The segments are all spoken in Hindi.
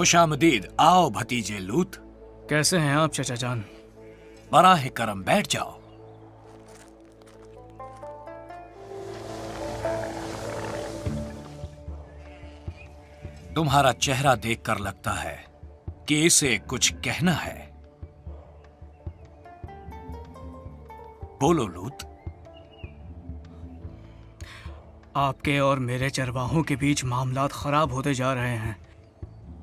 खुशामदीद। आओ भतीजे लूत। कैसे हैं आप चचा जान? बराह करम, बैठ जाओ। तुम्हारा चेहरा देखकर लगता है कि इसे कुछ कहना है। बोलो लूत। आपके और मेरे चरवाहों के बीच मामलात खराब होते जा रहे हैं।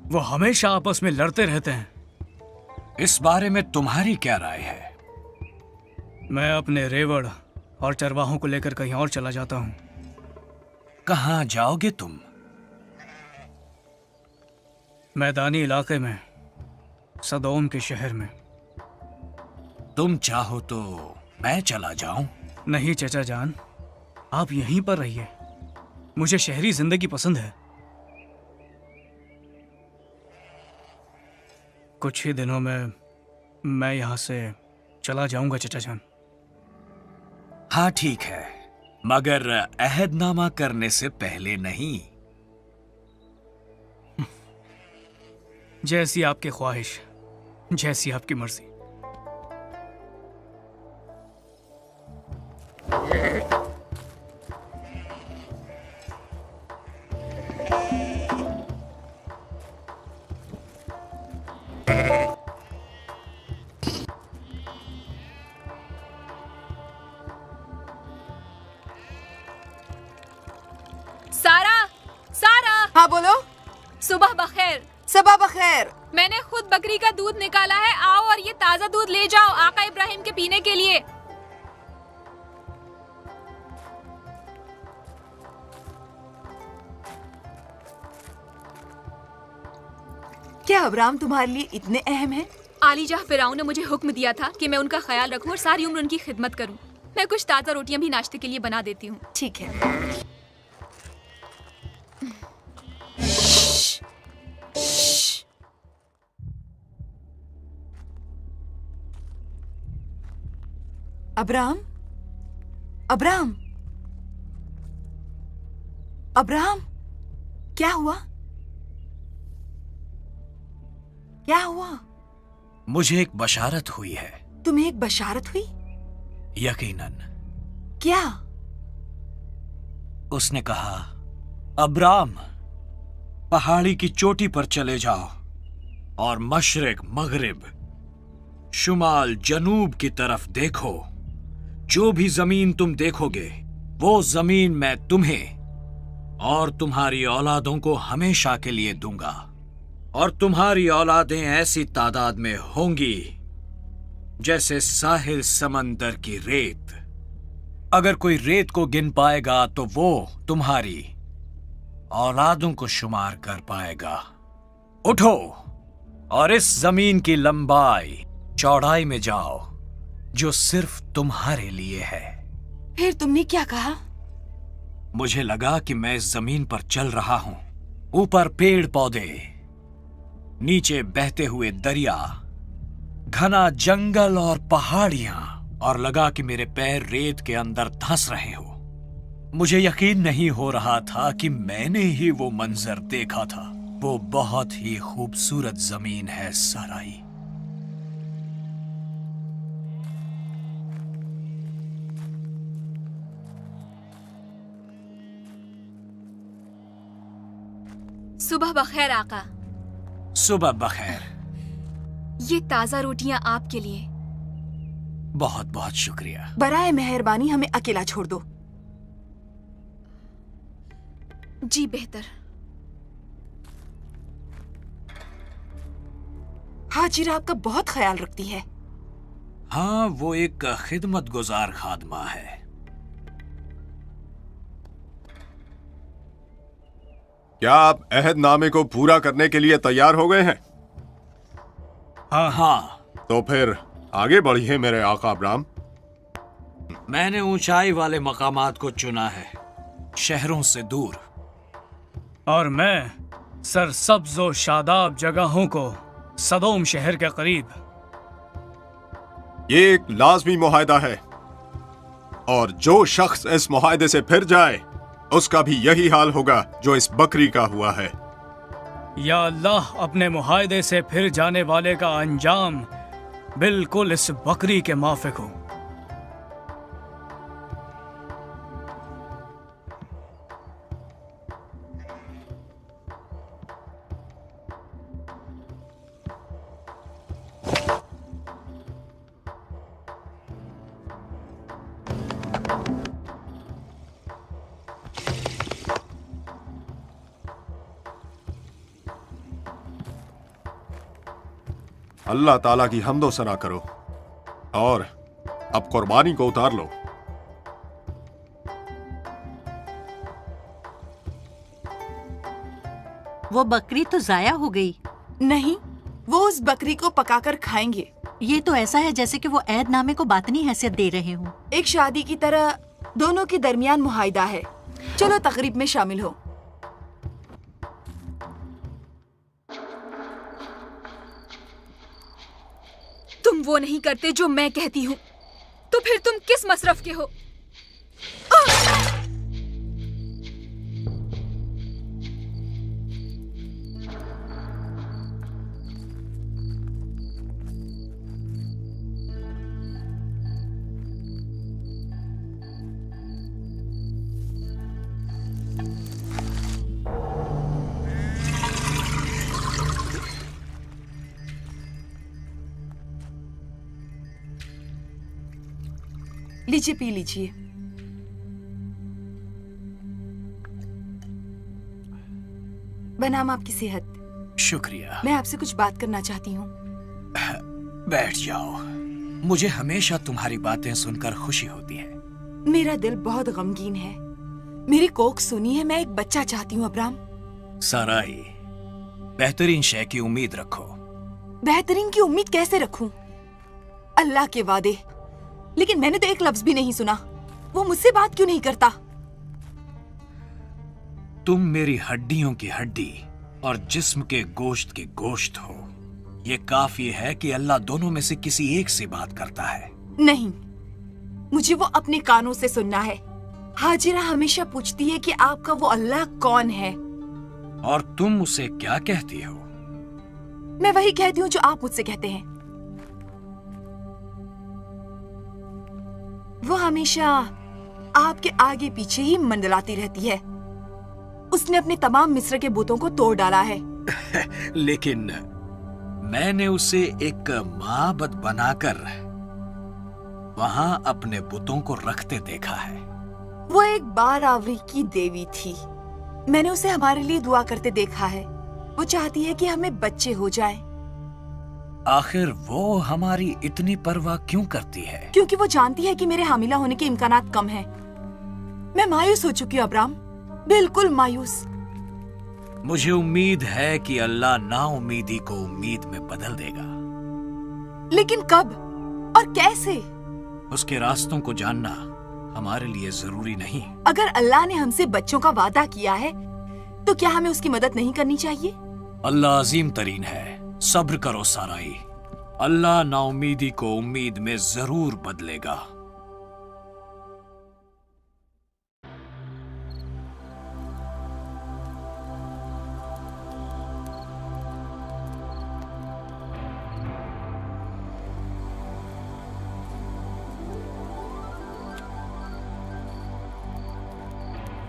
वो हमेशा आपस में लड़ते रहते हैं। इस बारे में तुम्हारी क्या राय है? मैं अपने रेवड़ और चरवाहों को लेकर कहीं और चला जाता हूं। कहां जाओगे तुम? मैदानी इलाके में, सदोम के शहर में। तुम चाहो तो मैं चला जाऊं? नहीं चचा जान, आप यहीं पर रहिए। मुझे शहरी जिंदगी पसंद है। कुछ ही दिनों में मैं यहां से चला जाऊंगा चचा जान। हाँ ठीक है, मगर अहदनामा करने से पहले नहीं। जैसी आपकी ख्वाहिश, जैसी आपकी मर्जी। सारा, सारा। हाँ बोलो। सुबह बखैर। सबा बखैर। मैंने खुद बकरी का दूध निकाला है, आओ और ये ताजा दूध ले जाओ आका इब्राहिम के पीने के लिए। क्या अब्राम तुम्हारे लिए इतने अहम है? आलीजाह फिरौन ने मुझे हुक्म दिया था कि मैं उनका ख्याल रखूं और सारी उम्र उनकी खिदमत करूं। मैं कुछ ताजा रोटियां भी नाश्ते के लिए बना देती हूँ। ठीक है। अब्राम, अब्राम, अब्राम, क्या हुआ? क्या हुआ? मुझे एक बशारत हुई है। तुम्हें एक बशारत हुई? यकीनन। क्या? उसने कहा, अब्राम, पहाड़ी की चोटी पर चले जाओ और मशरिक, मगरिब, शुमाल, जनूब की तरफ देखो। जो भी जमीन तुम देखोगे, वो जमीन मैं तुम्हें और तुम्हारी औलादों को हमेशा के लिए दूंगा, और तुम्हारी औलादें ऐसी तादाद में होंगी जैसे साहिल समंदर की रेत। अगर कोई रेत को गिन पाएगा तो वो तुम्हारी औलादों को शुमार कर पाएगा। उठो और इस जमीन की लंबाई चौड़ाई में जाओ जो सिर्फ तुम्हारे लिए है। फिर तुमने क्या कहा? मुझे लगा कि मैं इस जमीन पर चल रहा हूं। ऊपर पेड़ पौधे, नीचे बहते हुए दरिया, घना जंगल और पहाड़ियां, और लगा कि मेरे पैर रेत के अंदर धंस रहे हो। मुझे यकीन नहीं हो रहा था कि मैंने ही वो मंजर देखा था। वो बहुत ही खूबसूरत जमीन है साराई। सुबह बखैर आका। सुबह बखैर। ये ताजा रोटियां आपके लिए। बहुत बहुत शुक्रिया। बराए मेहरबानी हमें अकेला छोड़ दो। जी बेहतर। हाजिरा आपका बहुत ख्याल रखती है। हाँ, वो एक खिदमत गुजार खादमा है। क्या आप अहदनामे को पूरा करने के लिए तैयार हो गए हैं? हाँ हाँ। तो फिर आगे बढ़िए मेरे आका अब्राम। मैंने ऊंचाई वाले मकामात को चुना है, शहरों से दूर। और मैं सरसब्ज और शादाब जगहों को, सदोम शहर के करीब। ये एक लाजमी मुआहदा है, और जो शख्स इस मुआहदे से फिर जाए उसका भी यही हाल होगा जो इस बकरी का हुआ है। या अल्लाह, अपने मुआहदे से फिर जाने वाले का अंजाम बिल्कुल इस बकरी के माफिक हो। अल्लाह ताला की हम्दो सना करो और अब कुर्बानी को उतार लो। वो बकरी तो जाया हो गई। नहीं, वो उस बकरी को पकाकर खाएंगे। ये तो ऐसा है जैसे कि वो ऐहदनामे को बातनी हैसियत दे रहे हो। एक शादी की तरह दोनों के दरमियान मुआहिदा है। चलो तकरीब में शामिल हो। तुम वो नहीं करते जो मैं कहती हूँ, तो फिर तुम किस मसरफ के हो? लीजिए, पी लीजिए। बनाम आपकी सेहत। शुक्रिया। मैं आपसे कुछ बात करना चाहती हूँ। बैठ जाओ। मुझे हमेशा तुम्हारी बातें सुनकर खुशी होती है। मेरा दिल बहुत गमगीन है। मेरी कोख सुनी है। मैं एक बच्चा चाहती हूँ अब्राम। साराई, बेहतरीन शय की उम्मीद रखो। बेहतरीन की उम्मीद कैसे रखूं? अल्लाह के वादे। लेकिन मैंने तो एक लफ्ज भी नहीं सुना। वो मुझसे बात क्यों नहीं करता? तुम मेरी हड्डियों की हड्डी और जिस्म के गोश्त गोश्त हो। ये काफी है कि अल्लाह दोनों में से किसी एक से बात करता है। नहीं, मुझे वो अपने कानों से सुनना है। हाजिरा हमेशा पूछती है कि आपका वो अल्लाह कौन है, और तुम उसे क्या कहती हो? मैं वही कहती हूँ जो आप मुझसे कहते हैं। वो हमेशा आपके आगे पीछे ही मंडलाती रहती है। उसने अपने तमाम मिस्र के बुतों को तोड़ डाला है। लेकिन मैंने उसे एक माबद बनाकर वहां अपने बुतों को रखते देखा है। वो एक बारावरी की देवी थी। मैंने उसे हमारे लिए दुआ करते देखा है। वो चाहती है कि हमें बच्चे हो जाएं। आखिर वो हमारी इतनी परवाह क्यों करती है? क्योंकि वो जानती है कि मेरे हामिला होने के इम्कानात कम हैं। मैं मायूस हो चुकी हूँ अब्राम, बिल्कुल मायूस। मुझे उम्मीद है कि अल्लाह नाउमीदी को उम्मीद में बदल देगा। लेकिन कब और कैसे? उसके रास्तों को जानना हमारे लिए जरूरी नहीं। अगर अल्लाह ने हमसे बच्चों का वादा किया है तो क्या हमें उसकी मदद नहीं करनी चाहिए? अल्लाह अजीम तरीन है। सब्र करो साराई, अल्लाह नाउमीदी को उम्मीद में जरूर बदलेगा।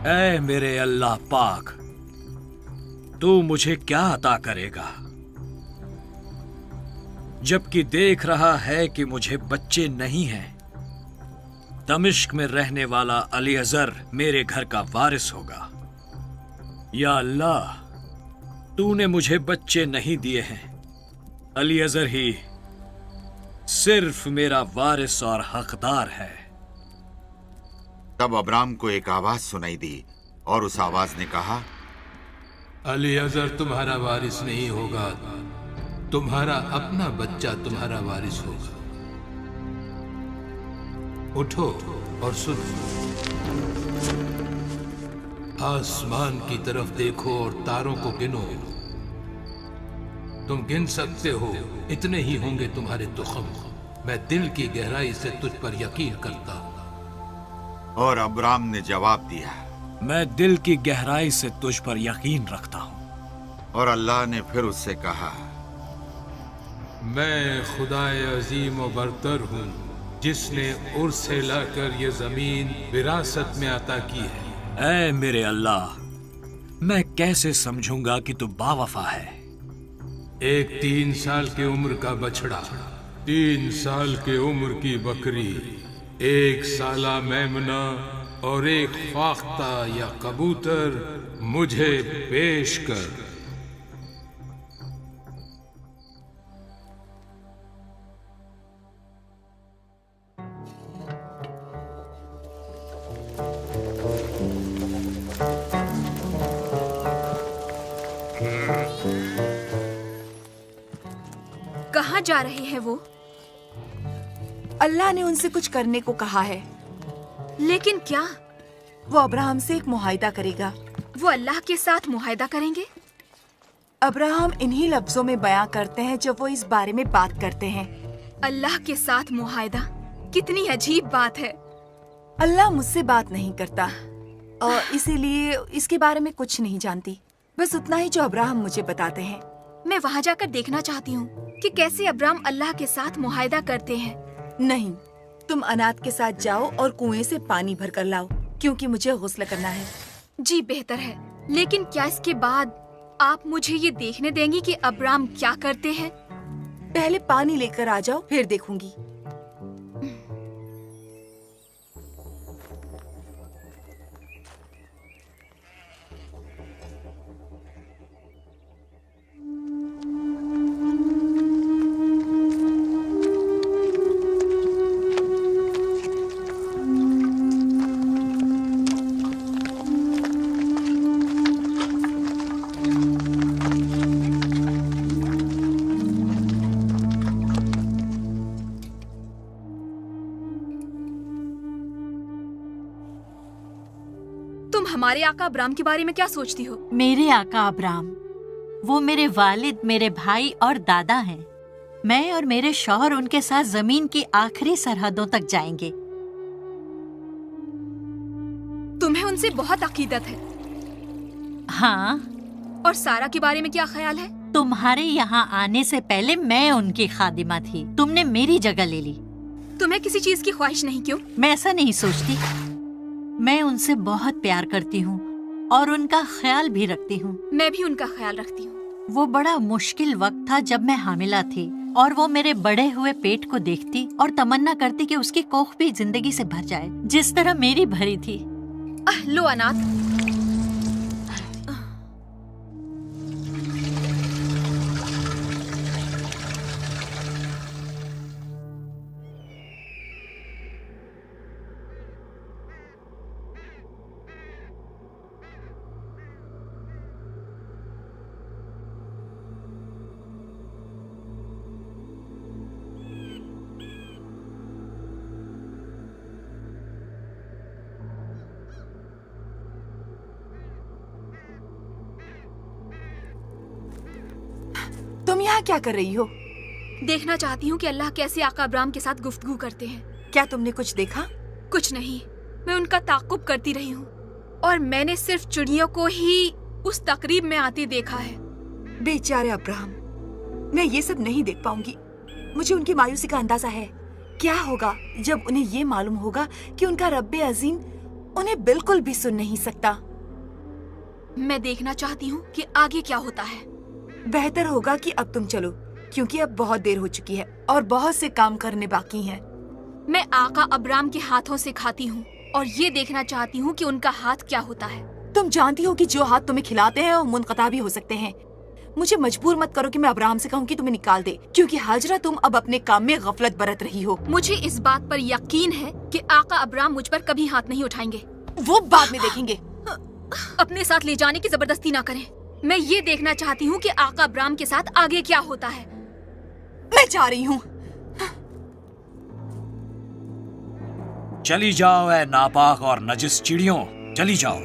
ऐ मेरे अल्लाह पाक, तू मुझे क्या अता करेगा, जबकि देख रहा है कि मुझे बच्चे नहीं हैं। दमिश्क में रहने वाला अली अजहर मेरे घर का वारिस होगा। या अल्लाह, तूने मुझे बच्चे नहीं दिए हैं। अली अजहर ही सिर्फ मेरा वारिस और हकदार है। तब अब्राम को एक आवाज सुनाई दी और उस आवाज ने कहा, अली अजहर तुम्हारा वारिस नहीं होगा, तुम्हारा अपना बच्चा तुम्हारा वारिस होगा। उठो और सुनो। आसमान की तरफ देखो और तारों को गिनो। तुम गिन सकते हो, इतने ही होंगे तुम्हारे तुखम। मैं दिल की गहराई से तुझ पर यकीन करता हूं। और अब्राम ने जवाब दिया, मैं दिल की गहराई से तुझ पर यकीन रखता हूं। और अल्लाह ने फिर उससे कहा, मैं खुदाए अजीम व बरतर हूँ जिसने उर्स से लाकर ये जमीन विरासत में अता की है। ऐ मेरे अल्लाह, मैं कैसे समझूंगा कि तू बावफा है। एक 3 साल की उम्र का बछड़ा, 3 साल की उम्र की बकरी, 1 साला मेमना और 1 फाख्ता या कबूतर मुझे पेश कर। कहाँ जा रहे हैं वो? अल्लाह ने उनसे कुछ करने को कहा है। लेकिन क्या? वो अब्राहम से एक मुआहिदा करेगा। वो अल्लाह के साथ मुआहिदा करेंगे? अब्राहम इन्हीं लफ्जों में बयां करते हैं जब वो इस बारे में बात करते हैं। अल्लाह के साथ मुआहिदा, कितनी अजीब बात है। अल्लाह मुझसे बात नहीं करता और इसीलिए इसके बारे में कुछ नहीं जानती, बस उतना ही जो अब्राहम मुझे बताते हैं। मैं वहाँ जाकर देखना चाहती हूँ कि कैसे अब्राहम अल्लाह के साथ मुआहिदा करते हैं। नहीं, तुम अनाथ के साथ जाओ और कुएं से पानी भर कर लाओ, क्योंकि मुझे गुस्ल करना है। जी बेहतर है, लेकिन क्या इसके बाद आप मुझे ये देखने देंगी कि अब्राहम क्या करते हैं? पहले पानी लेकर आ जाओ, फिर देखूंगी। हमारे आका अब्राम के बारे में क्या सोचती हो? मेरे आका अब्राम, वो मेरे वालिद, मेरे भाई और दादा हैं। मैं और मेरे शौहर उनके साथ जमीन की आखिरी सरहदों तक जाएंगे। तुम्हें उनसे बहुत अकीदत है। हाँ। और सारा के बारे में क्या ख्याल है? तुम्हारे यहाँ आने से पहले मैं उनकी खादिमा थी, तुमने मेरी जगह ले ली। तुम्हें किसी चीज की ख्वाहिश नहीं क्यों? मैं ऐसा नहीं सोचती। मैं उनसे बहुत प्यार करती हूँ और उनका ख्याल भी रखती हूँ। मैं भी उनका ख्याल रखती हूँ। वो बड़ा मुश्किल वक्त था जब मैं हामिला थी और वो मेरे बड़े हुए पेट को देखती और तमन्ना करती कि उसकी कोख भी जिंदगी से भर जाए, जिस तरह मेरी भरी थी। लो अनाथ, तुम यहाँ क्या कर रही हो? देखना चाहती हूँ कि अल्लाह कैसे आका अब्राम के साथ गुफ्तगू करते हैं। क्या तुमने कुछ देखा? कुछ नहीं, मैं उनका ताक़ुब करती रही हूँ और मैंने सिर्फ चिड़ियों को ही उस तकरीब में आते देखा है। बेचारे अब्राहम, मैं ये सब नहीं देख पाऊंगी। मुझे उनकी मायूसी का अंदाजा है। क्या होगा जब उन्हें ये मालूम होगा कि उनका रब्बे अजीम उन्हें बिल्कुल भी सुन नहीं सकता। मैं देखना चाहती हूँ कि आगे क्या होता है। बेहतर होगा कि अब तुम चलो, क्योंकि अब बहुत देर हो चुकी है और बहुत से काम करने बाकी हैं। मैं आका अब्राम के हाथों से खाती हूँ और ये देखना चाहती हूँ कि उनका हाथ क्या होता है। तुम जानती हो कि जो हाथ तुम्हें खिलाते हैं वो मुनक़ता भी हो सकते हैं। मुझे मजबूर मत करो कि मैं अब्राहम से कहूँ कि तुम्हें निकाल दे, क्योंकि हाजरा तुम अब अपने काम में गफलत बरत रही हो। मुझे इस बात पर यकीन है कि आका अब्राम मुझ पर कभी हाथ नहीं उठाएंगे। वो बाद में देखेंगे। अपने साथ ले जाने की जबरदस्ती ना करें। मैं ये देखना चाहती हूँ कि आका अब्राम के साथ आगे क्या होता है। मैं जा रही हूँ। चली जाओ ऐ नापाक और नजिस चिड़ियों, चली जाओ।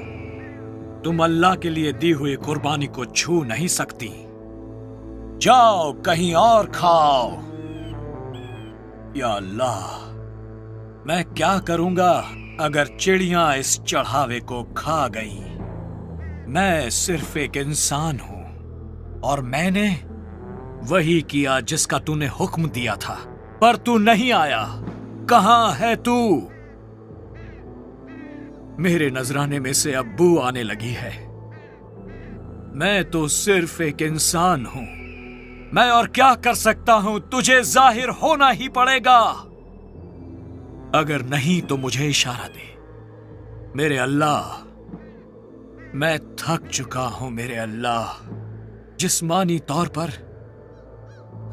तुम अल्लाह के लिए दी हुई कुर्बानी को छू नहीं सकती। जाओ कहीं और खाओ। या अल्लाह, मैं क्या करूंगा अगर चिड़ियां इस चढ़ावे को खा गईं? मैं सिर्फ एक इंसान हूं और मैंने वही किया जिसका तूने हुक्म दिया था, पर तू नहीं आया। कहां है तू? मेरे नजराने में से अब बू आने लगी है। मैं तो सिर्फ एक इंसान हूं। मैं और क्या कर सकता हूं? तुझे जाहिर होना ही पड़ेगा। अगर नहीं तो मुझे इशारा दे। मेरे अल्लाह, मैं थक चुका हूं मेरे अल्लाह। जिस्मानी तौर पर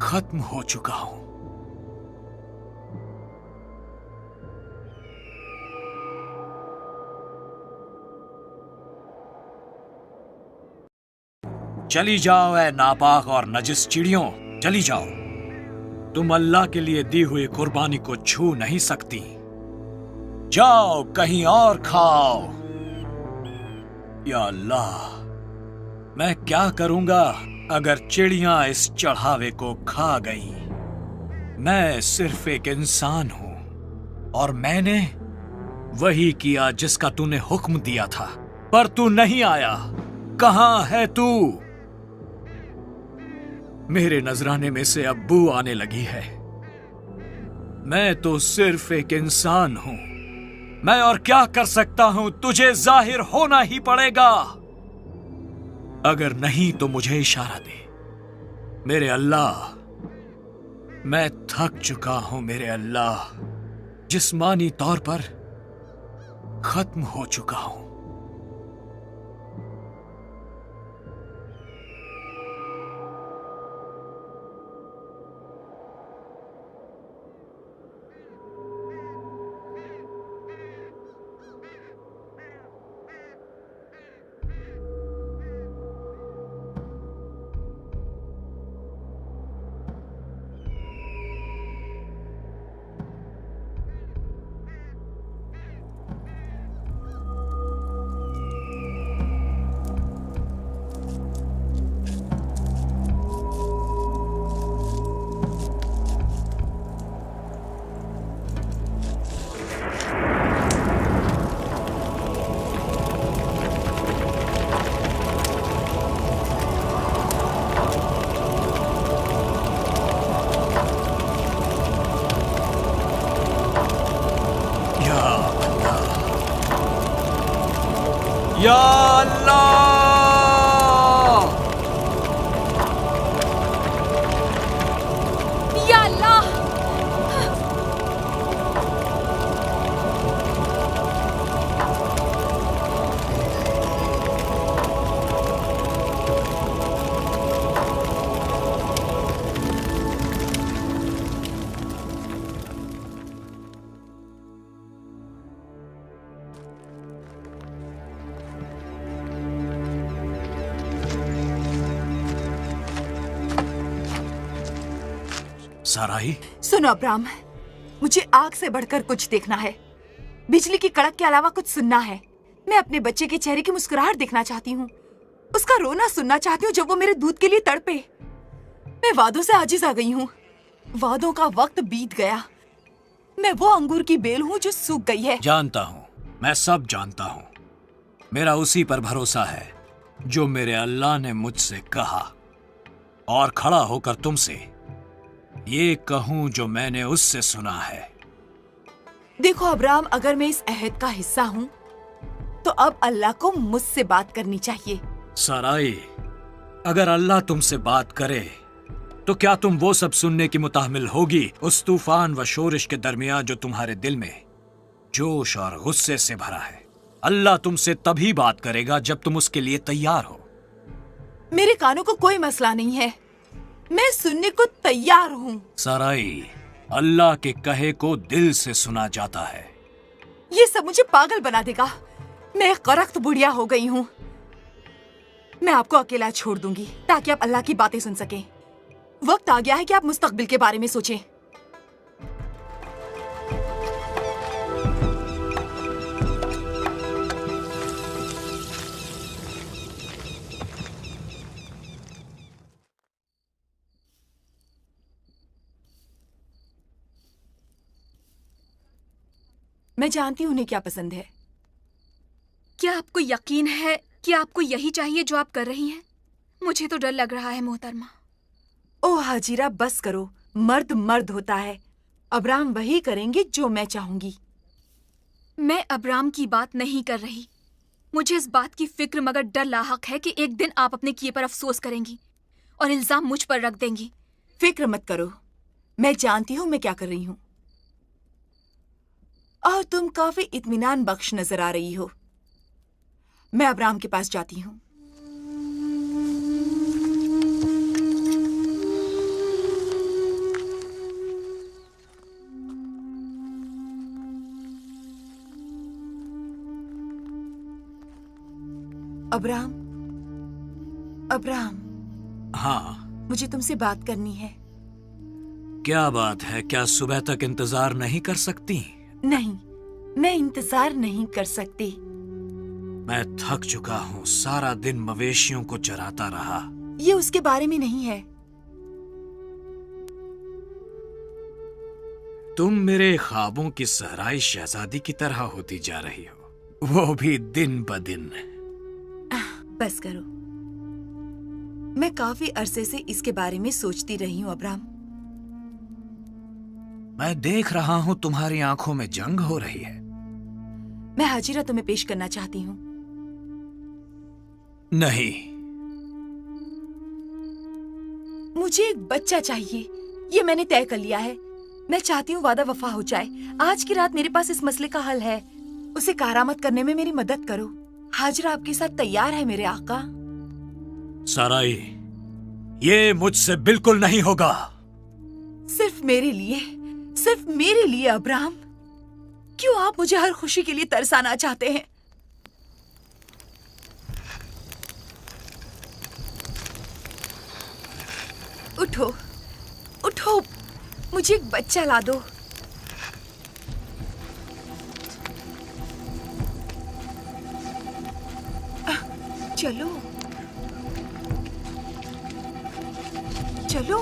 खत्म हो चुका हूं। चली जाओ ऐ नापाक और नजिस चिड़ियों, चली जाओ। तुम अल्लाह के लिए दी हुई कुर्बानी को छू नहीं सकती। जाओ कहीं और खाओ। या अल्लाह, मैं क्या करूंगा अगर चिड़ियां इस चढ़ावे को खा गईं? मैं सिर्फ एक इंसान हूं और मैंने वही किया जिसका तूने हुक्म दिया था, पर तू नहीं आया। कहां है तू? मेरे नजराने में से अब बू आने लगी है। मैं तो सिर्फ एक इंसान हूं। मैं और क्या कर सकता हूं? तुझे जाहिर होना ही पड़ेगा। अगर नहीं तो मुझे इशारा दे। मेरे अल्लाह, मैं थक चुका हूं मेरे अल्लाह। जिस्मानी तौर पर खत्म हो चुका हूं। या अल्लाह! या अल्लाह! साराई, सुनो अब्राम, मुझे आग से बढ़कर कुछ देखना है। बिजली की कड़क के अलावा कुछ सुनना है। मैं अपने बच्चे के चेहरे की मुस्कुराहट देखना चाहती हूँ। उसका रोना सुनना चाहती हूँ जब वो मेरे दूध के लिए तड़पे। मैं वादों से आजिज आ गई हूँ। वादों का वक्त बीत गया। मैं वो अंगूर की बेल हूँ जो सूख गई है। जानता हूँ, मैं सब जानता हूँ। मेरा उसी पर भरोसा है जो मेरे अल्लाह ने मुझसे कहा, और खड़ा होकर तुमसे ये कहूं जो मैंने उससे सुना है। देखो अब्राम, अगर मैं इस अहद का हिस्सा हूँ तो अब अल्लाह को मुझसे बात करनी चाहिए। साराई, अगर अल्लाह तुमसे बात करे तो क्या तुम वो सब सुनने की मुताहमिल होगी उस तूफान व शोरिश के दरमियान जो तुम्हारे दिल में जोश और गुस्से से भरा है? अल्लाह तुमसे तभी बात करेगा जब तुम उसके लिए तैयार हो। मेरे कानों को कोई मसला नहीं है, मैं सुनने को तैयार हूँ। साराई, अल्लाह के कहे को दिल से सुना जाता है। ये सब मुझे पागल बना देगा। मैं एक करख्त बुढ़िया हो गई हूँ। मैं आपको अकेला छोड़ दूंगी ताकि आप अल्लाह की बातें सुन सकें। वक्त आ गया है कि आप मुस्तकबिल के बारे में सोचें। मैं जानती हूँ उन्हें क्या पसंद है। क्या आपको यकीन है कि आपको यही चाहिए जो आप कर रही हैं? मुझे तो डर लग रहा है मोहतरमा। ओ हाजिरा, बस करो। मर्द मर्द होता है। अब्राम वही करेंगे जो मैं चाहूंगी। मैं अब्राम की बात नहीं कर रही। मुझे इस बात की फिक्र मगर डर लाहक है कि एक दिन आप अपने किए पर अफसोस करेंगी और इल्जाम मुझ पर रख देंगी। फिक्र मत करो, मैं जानती हूँ मैं क्या कर रही हूँ। और तुम काफी इत्मीनान बख्श नजर आ रही हो। मैं अब्राम के पास जाती हूँ। अब्राम, अब्राम, हाँ, मुझे तुमसे बात करनी है। क्या बात है? क्या सुबह तक इंतजार नहीं कर सकती? नहीं, मैं इंतजार नहीं कर सकती। मैं थक चुका हूँ। सारा दिन मवेशियों को चराता रहा। ये उसके बारे में नहीं है। तुम मेरे ख्वाबों की सहराई शहजादी की तरह होती जा रही हो, वो भी दिन ब दिन। बस करो। मैं काफी अरसे से इसके बारे में सोचती रही हूँ अब्राम। मैं देख रहा हूँ तुम्हारी आंखों में जंग हो रही है। मैं हाजिरा तुम्हें पेश करना चाहती हूँ। नहीं, मुझे एक बच्चा चाहिए, ये मैंने तय कर लिया है। मैं चाहती हूँ वादा वफा हो जाए। आज की रात मेरे पास इस मसले का हल है। उसे करामत करने में मेरी मदद करो। हाजिरा आपके साथ तैयार है मेरे आका। साराई, ये मुझसे बिल्कुल नहीं होगा। सिर्फ मेरे लिए अब्राम। क्यों आप मुझे हर खुशी के लिए तरसाना चाहते हैं? उठो, उठो, मुझे एक बच्चा ला दो। चलो, चलो।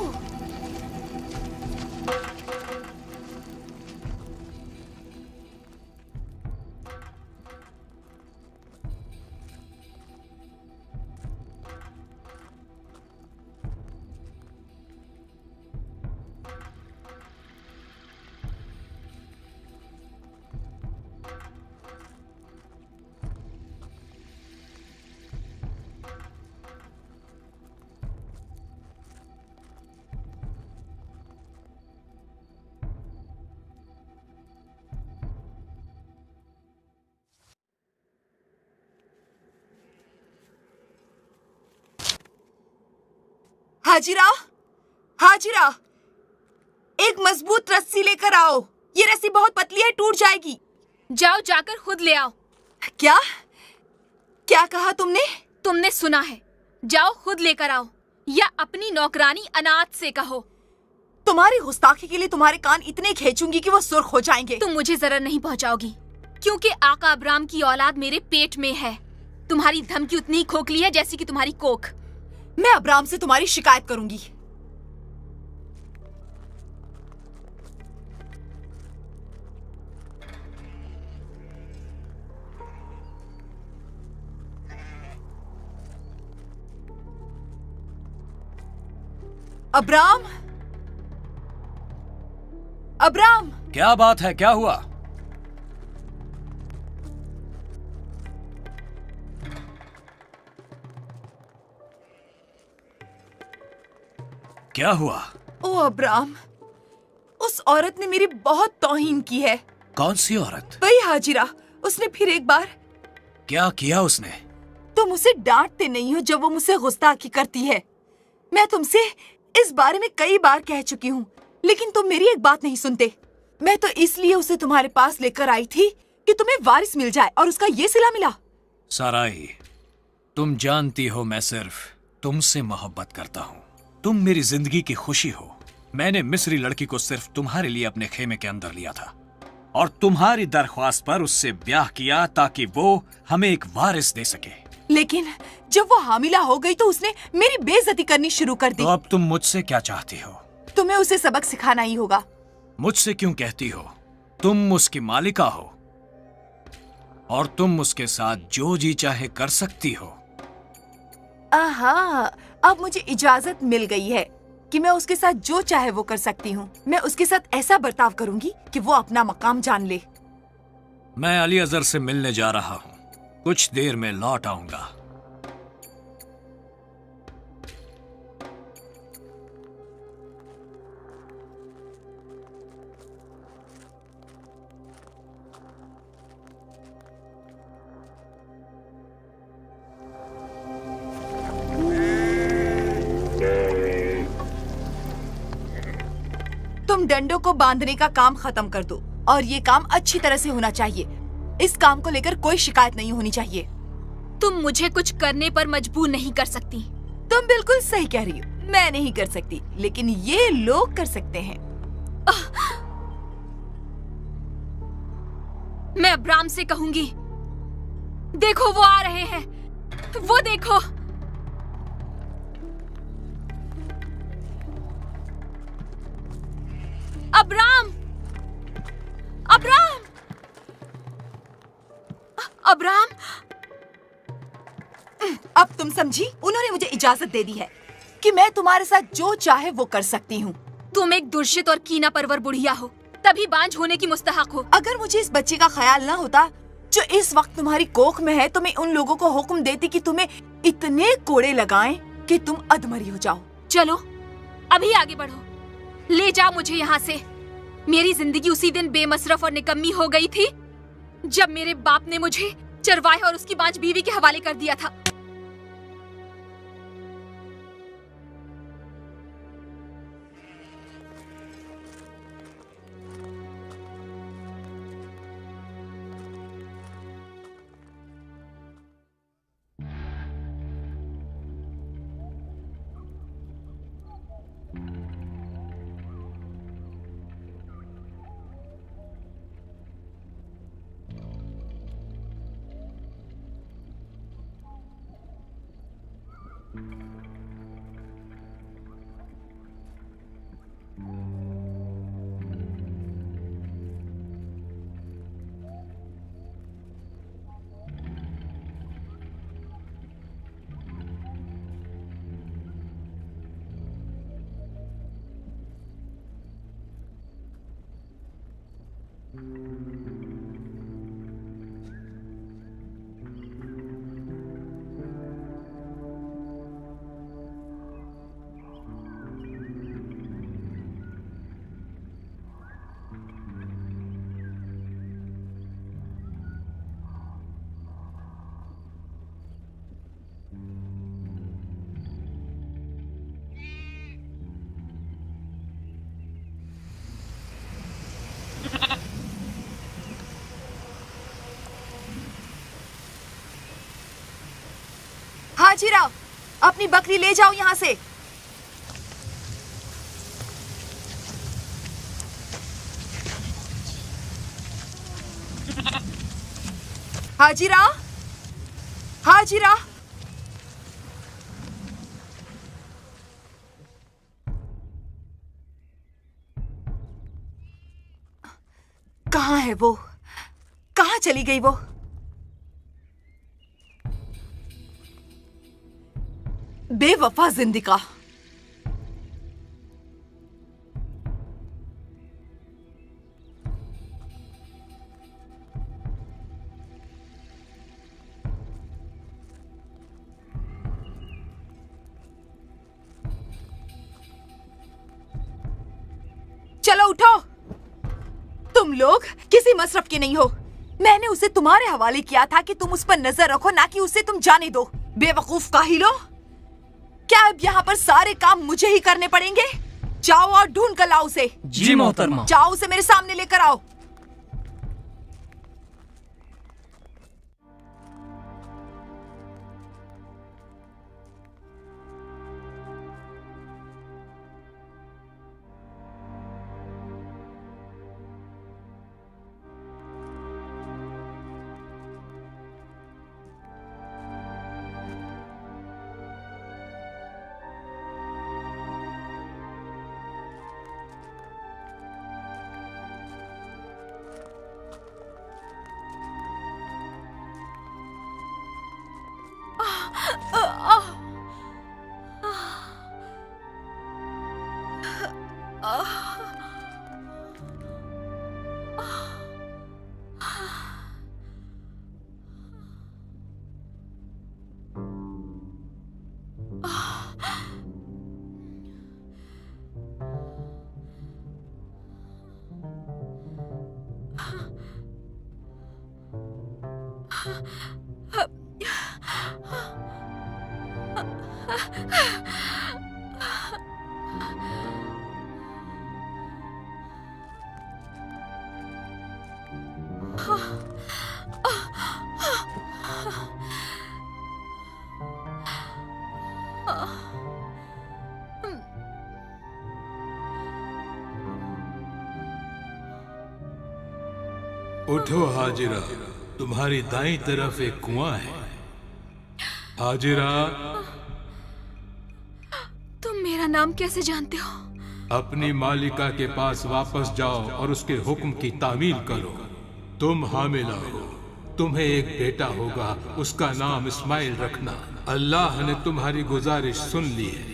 हाजिरा, हाजिरा, एक मजबूत रस्सी लेकर आओ। ये रस्सी बहुत पतली है, टूट जाएगी। जाओ, जाकर खुद ले आओ। क्या क्या कहा तुमने? तुमने सुना है। जाओ खुद लेकर आओ, या अपनी नौकरानी अनाथ से कहो। तुम्हारी गुस्ताखी के लिए तुम्हारे कान इतने खींचूंगी कि वो सुर्ख हो जाएंगे। तुम मुझे जरा नहीं पहुंचाओगी, क्योंकि आका अब्राम की औलाद मेरे पेट में है। तुम्हारी धमकी उतनी खोखली है जैसी कि तुम्हारी कोख। मैं अब्राम से तुम्हारी शिकायत करूंगी। अब्राम, अब्राम, क्या बात है? क्या हुआ? क्या हुआ? ओ अब्राम, उस औरत ने मेरी बहुत तौहीन की है। कौन सी औरत? वही हाजिरा। उसने फिर एक बार। क्या किया उसने? तुम उसे डांटते नहीं हो जब वो मुझसे गुस्ताखी करती है। मैं तुमसे इस बारे में कई बार कह चुकी हूँ, लेकिन तुम मेरी एक बात नहीं सुनते। मैं तो इसलिए उसे तुम्हारे पास लेकर आई थी कि तुम्हें वारिस मिल जाए, और उसका ये सिला मिला। साराई, तुम जानती हो मैं सिर्फ तुमसे मोहब्बत करता हूँ। तुम मेरी जिंदगी की खुशी हो। मैंने मिस्री लड़की को सिर्फ तुम्हारे लिए अपने खेमे के अंदर लिया था और तुम्हारी दरख्वास्त पर उससे ब्याह किया ताकि वो हमें एक वारिस दे सके। लेकिन जब वो हामिला हो गई तो उसने मेरी बेइज्जती करनी शुरू कर दी। तो अब तुम मुझसे क्या चाहती हो? तुम्हें उसे सबक सिखाना ही होगा। मुझसे क्यों कहती हो? तुम उसकी मालिका हो और तुम उसके साथ जो जी चाहे कर सकती हो। आहा, अब मुझे इजाजत मिल गई है कि मैं उसके साथ जो चाहे वो कर सकती हूँ। मैं उसके साथ ऐसा बर्ताव करूंगी कि वो अपना मकाम जान ले। मैं अली अजहर से मिलने जा रहा हूँ, कुछ देर में लौट आऊंगा। तुम डंडों को बांधने का काम खत्म कर दो और ये काम अच्छी तरह से होना चाहिए। इस काम को लेकर कोई शिकायत नहीं होनी चाहिए। तुम मुझे कुछ करने पर मजबूर नहीं कर सकती। तुम बिल्कुल सही कह रही हो, मैं नहीं कर सकती, लेकिन ये लोग कर सकते हैं। मैं अब्राम से कहूंगी, देखो वो आ रहे हैं, वो देखो। Abram, Abram, Abram. अब तुम समझी? उन्होंने मुझे इजाजत दे दी है कि मैं तुम्हारे साथ जो चाहे वो कर सकती हूँ। तुम एक दुर्शित और कीना परवर बुढ़िया हो, तभी बांझ होने की मुस्तहक हो। अगर मुझे इस बच्चे का ख्याल ना होता जो इस वक्त तुम्हारी कोख में है, तो मैं उन लोगों को हुक्म देती कि तुम्हें इतने कोड़े लगाएं कि तुम अधमरी हो जाओ। चलो अभी आगे बढ़ो, ले जाओ मुझे यहाँ से। मेरी जिंदगी उसी दिन बेमसरफ और निकम्मी हो गई थी जब मेरे बाप ने मुझे चरवाहे और उसकी बांझ बीवी के हवाले कर दिया था। हाजिरा, अपनी बकरी ले जाओ यहाँ से। हाजिरा, हाजिरा। कहाँ है वो? कहाँ चली गई वो? बेवफा जिंदिका। चलो उठो। तुम लोग किसी मसरफ के नहीं हो। मैंने उसे तुम्हारे हवाले किया था कि तुम उस पर नजर रखो, ना कि उसे तुम जाने दो। बेवकूफ काहिलो, क्या अब यहाँ पर सारे काम मुझे ही करने पड़ेंगे? जाओ और ढूंढ कर लाओ उसे। जी मोहतरमा। जाओ उसे मेरे सामने लेकर आओ। उठो हाजिरा, तुम्हारी दाईं तरफ एक कुआं है। हाजिरा, तुम मेरा नाम कैसे जानते हो? अपनी मालिका के पास वापस जाओ और उसके हुक्म की तामील करो। तुम हामिला हो, तुम्हें एक बेटा होगा, उसका नाम इस्माइल रखना। अल्लाह ने तुम्हारी गुजारिश सुन ली है।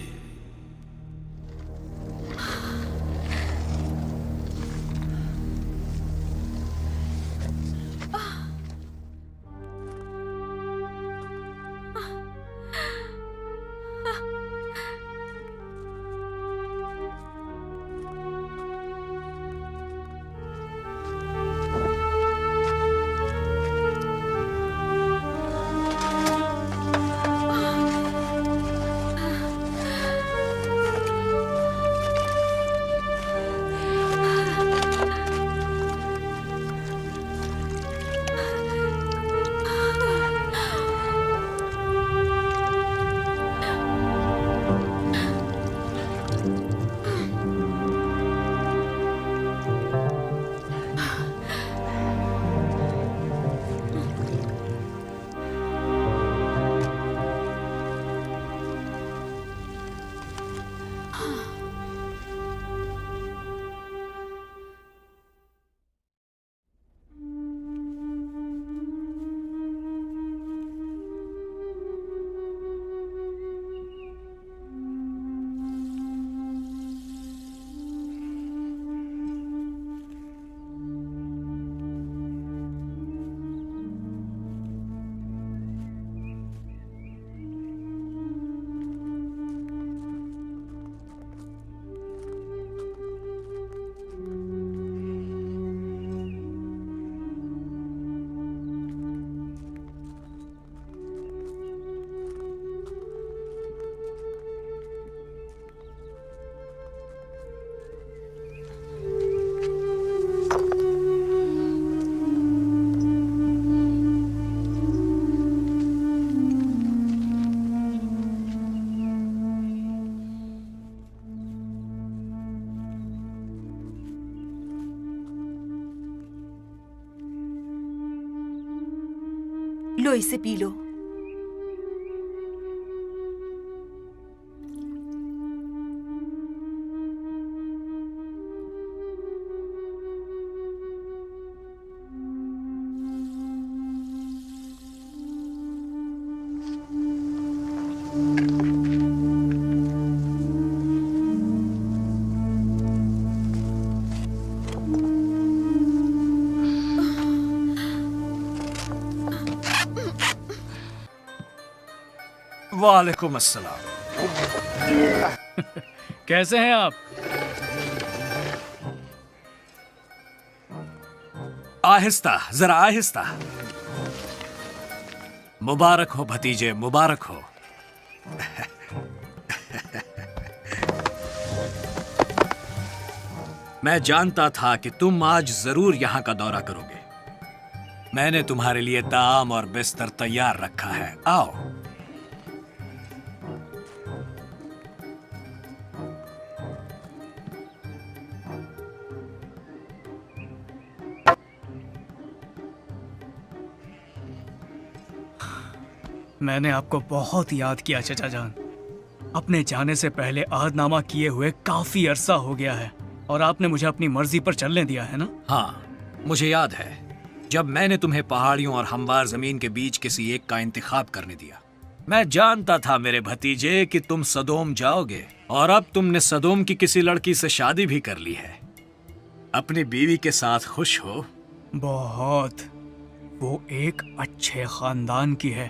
लो इसे पी लो। वालेकुम अस्सलाम। कैसे हैं आप? आहिस्ता, जरा आहिस्ता। मुबारक हो भतीजे, मुबारक हो। मैं जानता था कि तुम आज जरूर यहां का दौरा करोगे। मैंने तुम्हारे लिए ताम और बिस्तर तैयार रखा है, आओ। मैंने आपको बहुत याद किया चचा जान। अपने जाने से पहले अहदनामा किए हुए काफी अरसा हो गया है और आपने मुझे अपनी मर्जी पर चलने दिया है ना? हाँ, मुझे याद है जब मैंने तुम्हें पहाड़ियों और हमवार जमीन के बीच किसी एक का इंतखाब करने दिया। मैं जानता था मेरे भतीजे कि तुम सदोम जाओगे, और अब तुमने सदोम की किसी लड़की से शादी भी कर ली है। अपनी बीवी के साथ खुश हो? बहुत। वो एक अच्छे खानदान की है।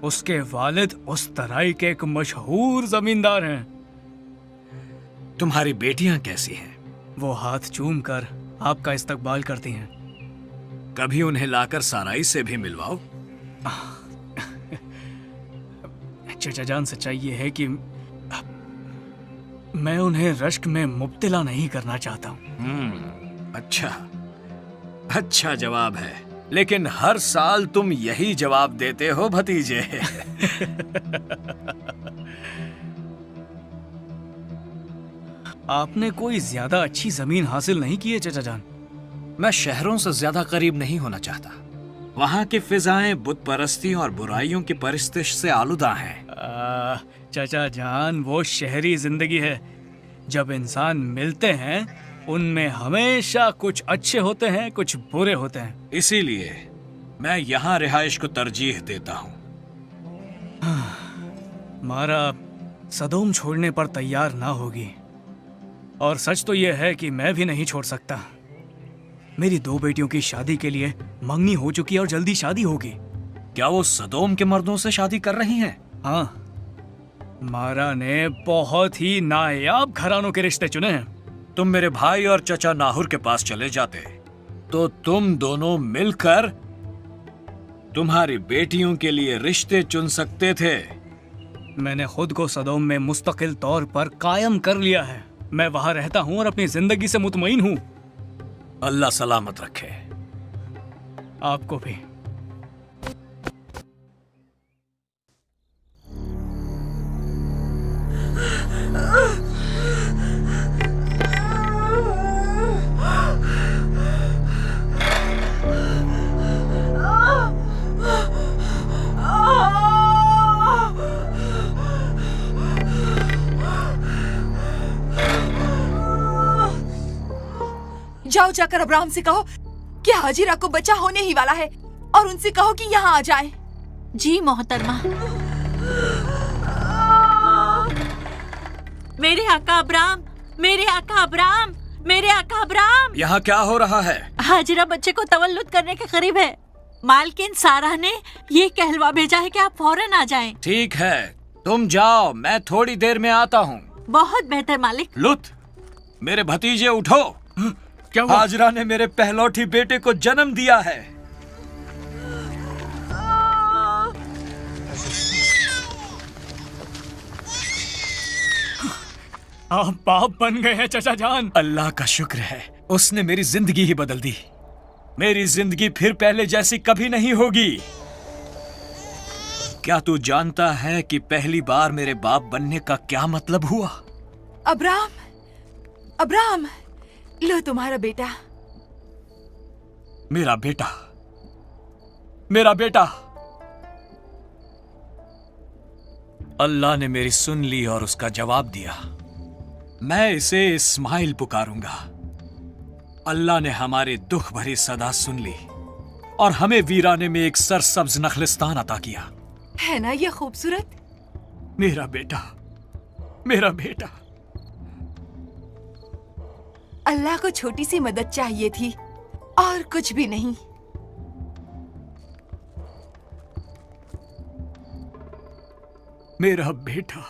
उसके वालिद उस तराई के एक मशहूर जमींदार हैं। तुम्हारी बेटियां कैसी हैं? वो हाथ चूम कर आपका इस्तकबाल करती हैं। कभी उन्हें लाकर साराई से भी मिलवाओ। चचा जान, सच्चाई ये है कि मैं उन्हें रश्क में मुब्तला नहीं करना चाहता हूँ। अच्छा जवाब है, लेकिन हर साल तुम यही जवाब देते हो भतीजे। आपने कोई ज्यादा अच्छी जमीन हासिल नहीं की है चचा जान। मैं शहरों से ज्यादा करीब नहीं होना चाहता। वहाँ की फिजाएं बुत परस्ती और बुराइयों की परिस्तिश से आलूदा हैं। चचा जान, वो शहरी जिंदगी है। जब इंसान मिलते हैं उनमें हमेशा कुछ अच्छे होते हैं, कुछ बुरे होते हैं। इसीलिए मैं यहाँ रिहाइश को तरजीह देता हूँ। मारा सदोम छोड़ने पर तैयार ना होगी, और सच तो यह है कि मैं भी नहीं छोड़ सकता। मेरी 2 बेटियों की शादी के लिए मंगनी हो चुकी है और जल्दी शादी होगी। क्या वो सदोम के मर्दों से शादी कर रही हैं? हाँ, मारा ने बहुत ही नायाब घरानों के रिश्ते चुने हैं। तुम मेरे भाई और चचा नाहुर के पास चले जाते तो तुम दोनों मिलकर तुम्हारी बेटियों के लिए रिश्ते चुन सकते थे। मैंने खुद को सदोम में मुस्तकिल तौर पर कायम कर लिया है। मैं वहां रहता हूँ और अपनी जिंदगी से मुतमईन हूँ। अल्लाह सलामत रखे। आपको भी। जाओ, जाकर अब्राहम से कहो कि हाजिरा को बच्चा होने ही वाला है, और उनसे कहो कि यहाँ आ जाए। जी मोहतरमा। मेरे आका अब्राहम, मेरे आका अब्राहम, मेरे आका अब्राहम। यहाँ क्या हो रहा है? हाजिरा बच्चे को तवल्लुद करने के करीब है। मालकिन सारा ने ये कहलवा भेजा है कि आप फौरन आ जाएं। ठीक है, तुम जाओ, मैं थोड़ी देर में आता हूँ। बहुत बेहतर मालिक। लुत, मेरे भतीजे उठो। क्या हुआ? हाजरा ने मेरे पहलौठी बेटे को जन्म दिया है। आप बाप बन गए हैं चचा जान। अल्लाह का शुक्र है, उसने मेरी जिंदगी ही बदल दी। मेरी जिंदगी फिर पहले जैसी कभी नहीं होगी। क्या तू जानता है कि पहली बार मेरे बाप बनने का क्या मतलब हुआ? अब्राहम, अब्राहम, लो तुम्हारा बेटा। मेरा बेटा, मेरा बेटा। अल्लाह ने मेरी सुन ली और उसका जवाब दिया। मैं इसे इस्माइल पुकारूंगा। अल्लाह ने हमारे दुख भरी सदा सुन ली और हमें वीराने में एक सरसब्ज नखलिस्तान अता किया। है ना ये खूबसूरत? मेरा बेटा, मेरा बेटा। अल्लाह को छोटी सी मदद चाहिए थी और कुछ भी नहीं। मेरा बेटा।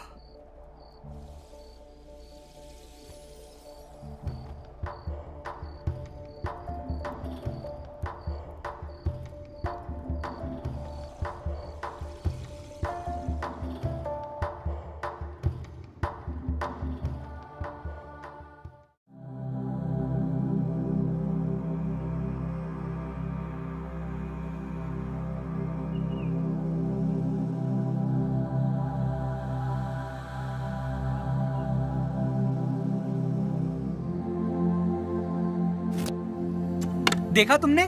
देखा तुमने?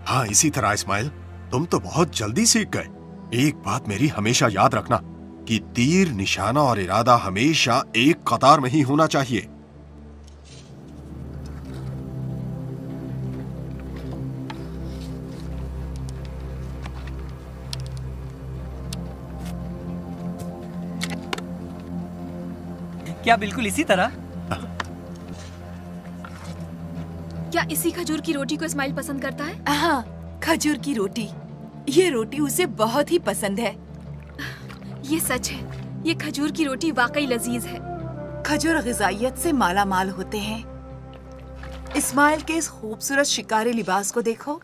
हाँ, इसी तरह इस्माइल, तुम तो बहुत जल्दी सीख गए। एक बात मेरी हमेशा याद रखना कि तीर, निशाना और इरादा हमेशा एक कतार में ही होना चाहिए। क्या बिल्कुल इसी तरह? क्या इसी खजूर की रोटी को इस्माइल पसंद करता है? हाँ, खजूर की रोटी। ये रोटी उसे बहुत ही पसंद है। ये सच है, ये खजूर की रोटी वाकई लजीज है। खजूर ग़िज़ाइयत से माला माल होते हैं। इस्माइल के इस खूबसूरत शिकारी लिबास को देखो,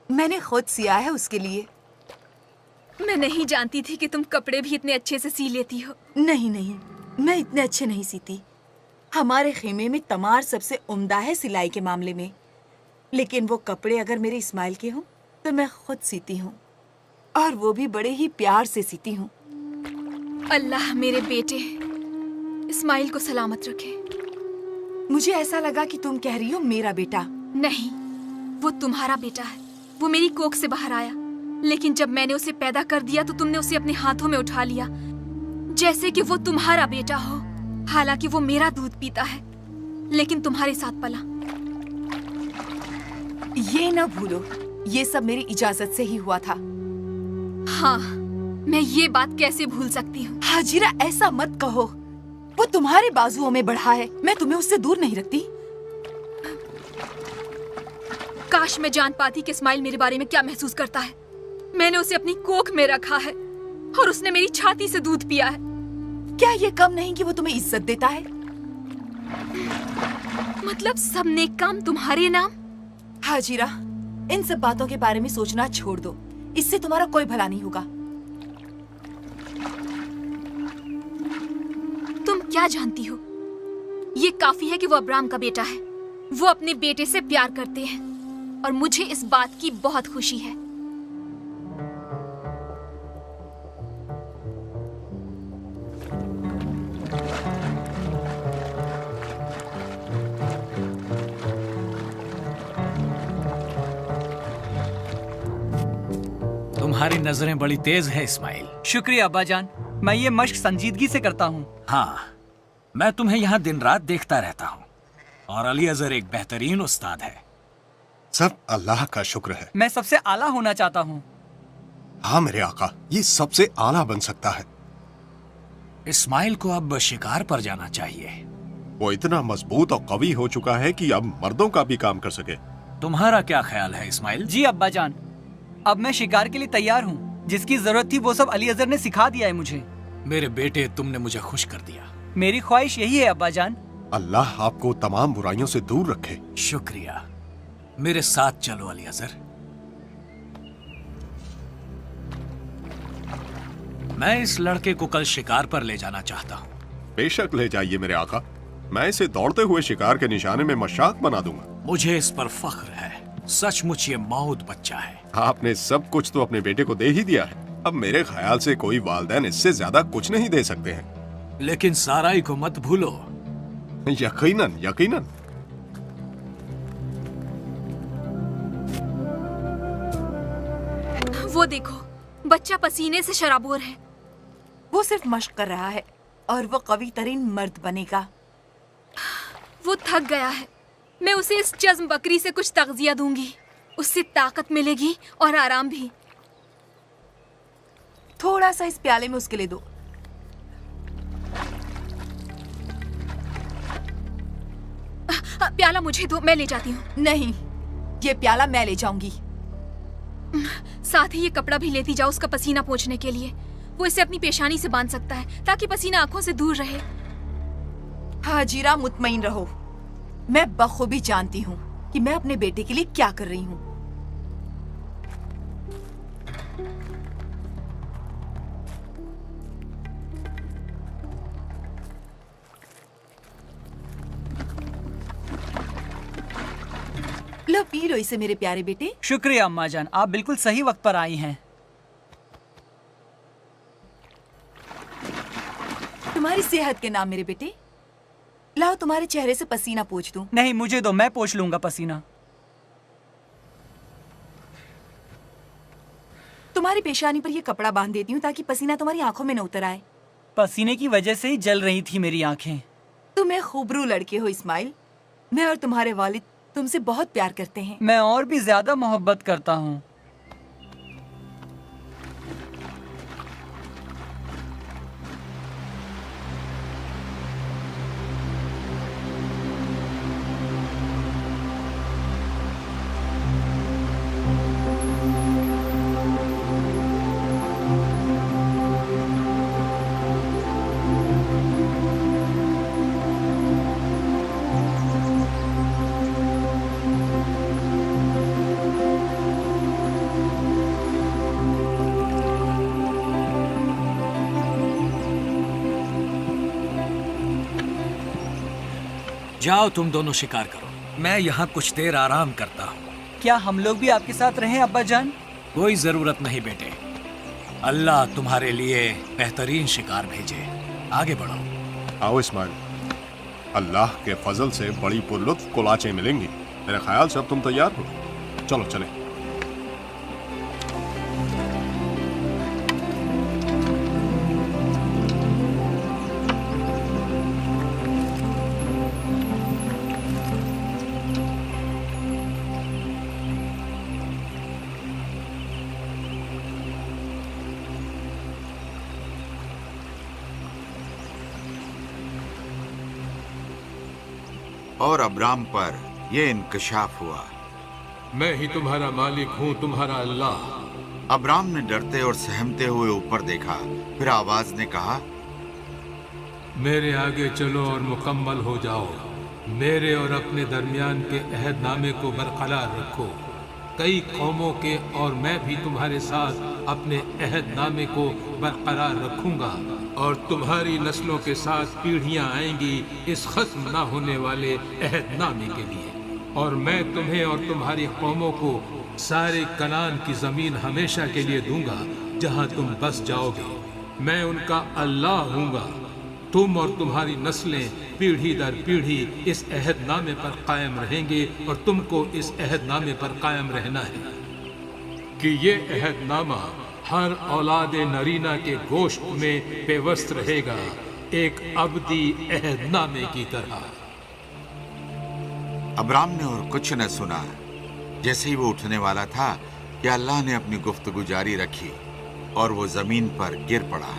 मैंने खुद सिया है उसके लिए। मैं नहीं जानती थी कि तुम कपड़े भी इतने अच्छे से सी लेती हो। नहीं नहीं, मैं इतने अच्छे नहीं सीती। हमारे खेमे में तमार सबसे उम्दा है सिलाई के मामले में, लेकिन वो कपड़े अगर मेरे इस्माइल के हों तो मैं खुद सीती हूँ, और वो भी बड़े ही प्यार से सीती हूँ। अल्लाह मेरे बेटे इस्माइल को सलामत रखे। मुझे ऐसा लगा कि तुम कह रही हो मेरा बेटा। नहीं, वो तुम्हारा बेटा है। वो मेरी कोख से बाहर आया, लेकिन जब मैंने उसे पैदा कर दिया तो तुमने उसे अपने हाथों में उठा लिया, जैसे कि वो तुम्हारा बेटा हो। हालांकि वो मेरा दूध पीता है, लेकिन तुम्हारे साथ पला। ये ना भूलो, ये सब मेरी इजाजत से ही हुआ था। हाँ, मैं ये बात कैसे भूल सकती हूँ। हाजिरा, ऐसा मत कहो। वो तुम्हारे बाजुओं में बढ़ा है, मैं तुम्हें उससे दूर नहीं रखती। काश मैं जान पाती कि इस्माइल मेरे बारे में क्या महसूस करता है। मैंने उसे अपनी कोख में रखा है और उसने मेरी छाती से दूध पिया है। क्या ये कम नहीं कि वो तुम्हें इज्जत देता है? मतलब सब नेक काम तुम्हारे नाम? हाजिरा, इन सब बातों के बारे में सोचना छोड़ दो, इससे तुम्हारा कोई भला नहीं होगा। तुम क्या जानती हो? ये काफी है कि वो अब्राम का बेटा है। वो अपने बेटे से प्यार करते हैं और मुझे इस बात की बहुत खुशी है। तुम्हारी नजरें बड़ी तेज है इस्माइल। शुक्रिया अब्बाजान, मैं ये मश्क संजीदगी से करता हूँ। हाँ, मैं तुम्हें यहाँ दिन रात देखता रहता हूँ, और अली अजहर एक बेहतरीन उस्ताद है। सब अल्लाह का शुक्र है। मैं सबसे आला होना चाहता हूँ। हाँ मेरे आका, ये सबसे आला बन सकता है। इस्माइल को अब शिकार पर जाना चाहिए। वो इतना मजबूत और कवी हो चुका है कि अब मर्दों का भी काम कर सके। तुम्हारा क्या ख्याल है इस्माइल? जी अब्बाजान, अब मैं शिकार के लिए तैयार हूँ। जिसकी जरूरत थी वो सब अली अजहर ने सिखा दिया है मुझे। मेरे बेटे, तुमने मुझे खुश कर दिया। मेरी ख्वाहिश यही है अब्बाजान। अल्लाह आपको तमाम बुराइयों से दूर रखे। शुक्रिया। मेरे साथ चलो अली अजहर। मैं इस लड़के को कल शिकार पर ले जाना चाहता हूँ। बेशक ले जाइए मेरे आका, मैं इसे दौड़ते हुए शिकार के निशाने में मशाक बना दूंगा। मुझे इस पर फख्र है। सचमुच ये मौत बच्चा है। आपने सब कुछ तो अपने बेटे को दे ही दिया है। अब मेरे ख्याल से कोई वालिदैन इससे ज्यादा कुछ नहीं दे सकते हैं। लेकिन साराई को मत भूलो। यकीनन यकीनन। वो देखो, बच्चा पसीने से शराबोर है। वो सिर्फ मश्क कर रहा है और वो कवी तरीन मर्द बनेगा। वो थक गया है। मैं उसे इस जज्म बकरी से कुछ तग़ज़िया दूंगी। उससे ताकत मिलेगी और आराम भी। थोड़ा सा इस प्याले में उसके लिए दो। प्याला मुझे दो, मैं ले जाती हूँ। नहीं, ये प्याला मैं ले जाऊंगी। साथ ही ये कपड़ा भी लेती जाओ उसका पसीना पोंछने के लिए। वो इसे अपनी पेशानी से बांध सकता है ताकि पसीना आंखों से दूर रहे। हाजिरा, मुतमईन रहो। मैं बखूबी जानती हूँ कि मैं अपने बेटे के लिए क्या कर रही हूँ। लो पी लो इसे मेरे प्यारे बेटे। शुक्रिया अम्मा जान, आप बिल्कुल सही वक्त पर आई हैं। तुम्हारी सेहत के नाम मेरे बेटे। लाओ तुम्हारे चेहरे से पसीना पोंछ दूं। नहीं, मुझे दो, मैं पोंछ लूंगा पसीना। तुम्हारी पेशानी पर ये कपड़ा बांध देती हूँ ताकि पसीना तुम्हारी आंखों में न उतर आए। पसीने की वजह से ही जल रही थी मेरी आंखें। तुम्हें खूबरू लड़के हो इस्माइल। मैं और तुम्हारे वालिद तुमसे बहुत प्यार करते हैं। मैं और भी ज्यादा मोहब्बत करता हूँ। जाओ तुम दोनों शिकार करो, मैं यहाँ कुछ देर आराम करता हूँ। क्या हम लोग भी आपके साथ रहें अब्बा जान? कोई जरूरत नहीं बेटे, अल्लाह तुम्हारे लिए बेहतरीन शिकार भेजे। आगे बढ़ो। आओ इस्माइल, अल्लाह के फजल से बड़ी पुरलुत्फ कुलाचें मिलेंगी। मेरे ख्याल से अब तुम तैयार हो, चलो चलें। और अब्राम पर यह इंकशाफ हुआ, मैं ही तुम्हारा मालिक हूँ, तुम्हारा अल्लाह। अब्राम ने डरते और सहमते हुए ऊपर देखा। फिर आवाज ने कहा, मेरे आगे चलो और मुकम्मल हो जाओ। मेरे और अपने दरमियान के अहदनामे को बरकरार रखो। कई कौमों के और मैं भी तुम्हारे साथ अपने अहदनामे को बरकरार रखूंगा और तुम्हारी नस्लों के साथ पीढ़ियां आएंगी इस खत्म ना होने वाले अहदनामे के लिए। और मैं तुम्हें और तुम्हारी कौमों को सारे कनान की जमीन हमेशा के लिए दूंगा जहां तुम बस जाओगे। मैं उनका अल्लाह हूंगा। तुम और तुम्हारी नस्लें पीढ़ी दर पीढ़ी इस अहदनामे पर कायम रहेंगे और तुमको इस अहदनामे पर कायम रहना है कि ये अहदनामा हर औलाद नरीना के गोश्त में पेवस्त रहेगा, एक अबदी अहदनामे की तरह। अब्राम ने और कुछ न सुना। जैसे ही वो उठने वाला था कि अल्लाह ने अपनी गुफ्तगू जारी रखी और वो जमीन पर गिर पड़ा।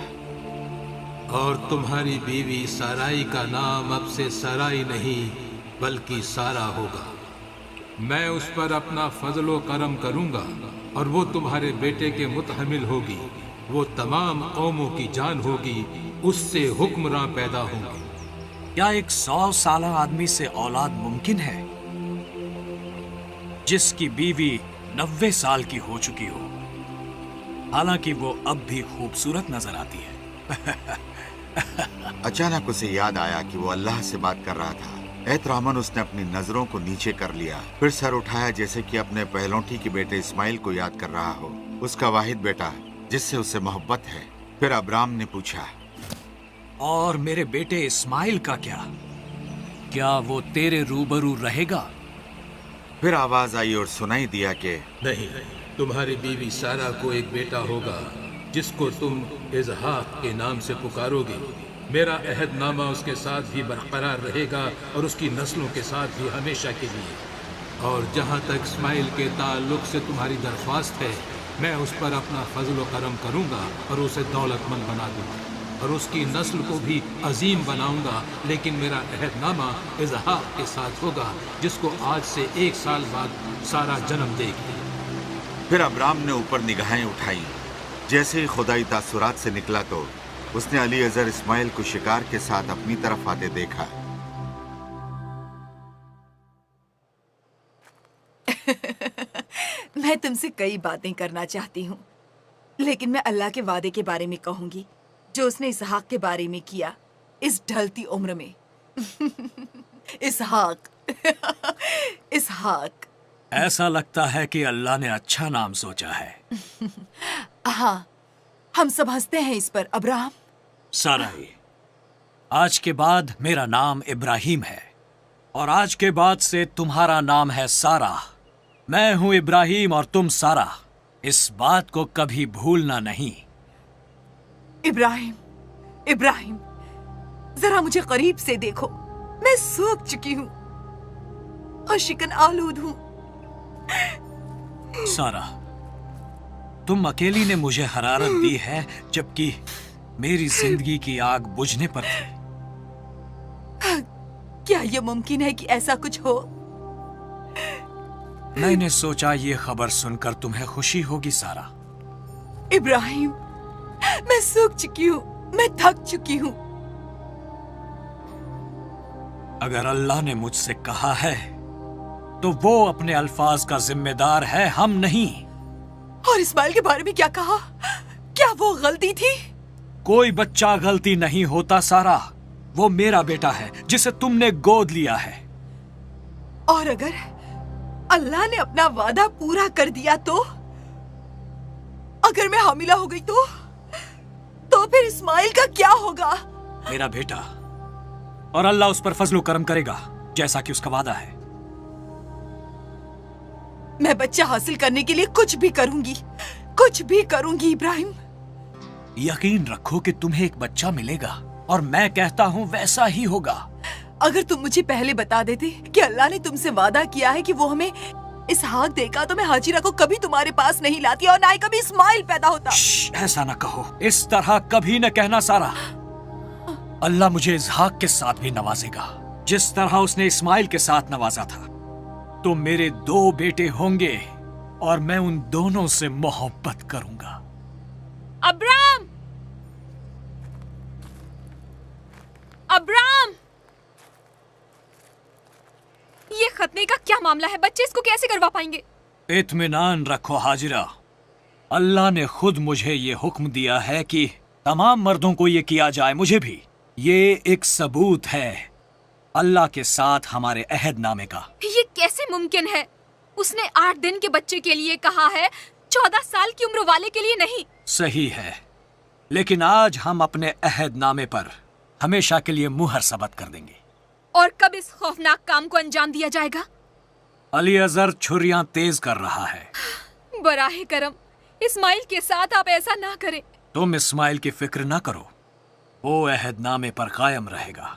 और तुम्हारी बीवी साराई का नाम अब से साराई नहीं बल्कि सारा होगा। मैं उस पर अपना फजलो करम करूंगा और वो तुम्हारे बेटे के मुतहमिल होगी। वो तमाम कौमों की जान होगी, उससे हुक्मरां पैदा होंगे। क्या एक 100 साला आदमी से औलाद मुमकिन है जिसकी बीवी 90 साल की हो चुकी हो, हालांकि वो अब भी खूबसूरत नजर आती है? अचानक उसे याद आया कि वो अल्लाह से बात कर रहा था। एहतरामन उसने अपनी नजरों को नीचे कर लिया, फिर सर उठाया जैसे कि अपने पहलौठी के बेटे इस्माइल को याद कर रहा हो, उसका वाहिद बेटा जिससे उसे मोहब्बत है। फिर अब्राम ने पूछा, और मेरे बेटे इस्माइल का क्या वो तेरे रूबरू रहेगा? फिर आवाज आई और सुनाई दिया कि नहीं, तुम्हारी बीवी सारा को एक बेटा होगा जिसको तुम इजहाक के नाम से पुकारोगे। मेरा अहदनामा उसके साथ भी बरकरार रहेगा और उसकी नस्लों के साथ भी हमेशा के लिए। और जहाँ तक इस्माइल के ताल्लुक से तुम्हारी दरख्वास्त है, मैं उस पर अपना फजल व करम करूँगा और उसे दौलतमंद बना दूँगा और उसकी नस्ल को भी अजीम बनाऊँगा। लेकिन मेरा अहदनामा इजहाक के साथ होगा जिसको आज से 1 साल बाद सारा जन्म देगी। फिर अब्राम ने ऊपर निगाहें उठाई। जैसे ही खुदाई तासुरात से निकला तो उसने अली अजहर इस्माइल को शिकार के साथ अपनी तरफ आते देखा। मैं तुमसे कई बातें करना चाहती हूँ, लेकिन मैं अल्लाह के वादे के बारे में कहूंगी जो उसने इसहाक के बारे में किया इस ढलती उम्र में। इसहाक इसहाक। ऐसा लगता है कि अल्लाह ने अच्छा नाम सोचा है। हाँ, हम सब हंसते हैं इस पर अब्राहम। साराई, आज के बाद मेरा नाम इब्राहिम है और आज के बाद से तुम्हारा नाम है सारा। मैं हूं इब्राहिम और तुम सारा। इस बात को कभी भूलना नहीं। इब्राहिम, इब्राहिम, जरा मुझे करीब से देखो। मैं सूख चुकी हूँ और शिकन आलूद हूँ। सारा, तुम अकेली ने मुझे हरारत दी है जबकि मेरी जिंदगी की आग बुझने पर थी। क्या यह मुमकिन है कि ऐसा कुछ हो? मैंने सोचा ये खबर सुनकर तुम्हें खुशी होगी सारा। इब्राहिम, मैं सूख चुकी हूँ, मैं थक चुकी हूँ। अगर अल्लाह ने मुझसे कहा है तो वो अपने अल्फाज का जिम्मेदार है, हम नहीं। और इस्माइल के बारे में क्या कहा? क्या वो गलती थी? कोई बच्चा गलती नहीं होता सारा। वो मेरा बेटा है जिसे तुमने गोद लिया है। और अगर अल्लाह ने अपना वादा पूरा कर दिया तो? अगर मैं हामिला हो गई तो फिर इस्माइल का क्या होगा? मेरा बेटा, और अल्लाह उस पर फजलो करम करेगा जैसा कि उसका वादा है। मैं बच्चा हासिल करने के लिए कुछ भी करूंगी इब्राहिम। यकीन रखो कि तुम्हें एक बच्चा मिलेगा और मैं कहता हूँ वैसा ही होगा। अगर तुम मुझे पहले बता देते कि अल्लाह ने तुमसे वादा किया है कि वो हमें इसहाक देगा, तो मैं हाजिरा को कभी तुम्हारे पास नहीं लाती और ना ही कभी इस्माइल पैदा होता। ऐसा न कहो, इस तरह कभी न कहना सारा। अल्लाह मुझे इसहाक के साथ भी नवाजेगा जिस तरह उसने इस्माइल के साथ नवाजा था। तो मेरे 2 बेटे होंगे और मैं उन दोनों से मोहब्बत करूंगा। अब्राम! अब्राम! ये खतने का क्या मामला है? बच्चे इसको कैसे करवा पाएंगे? इत्मीनान रखो हाजिरा, अल्लाह ने खुद मुझे ये हुक्म दिया है कि तमाम मर्दों को ये किया जाए, मुझे भी। ये एक सबूत है अल्लाह के साथ हमारे अहदनामे का। ये कैसे मुमकिन है? उसने 8 दिन के बच्चे के लिए कहा है, 14 साल की उम्र वाले के लिए नहीं। सही है, लेकिन आज हम अपने अहदनामे पर हमेशा के लिए मुहर सबत कर देंगे। और कब इस खौफनाक काम को अंजाम दिया जाएगा? अली अजहर छुरियां तेज कर रहा है। बराहे करम, इस्माइल के साथ आप ऐसा ना करें। तुम इस्माइल की फिक्र ना करो, वो अहदनामे पर कायम रहेगा।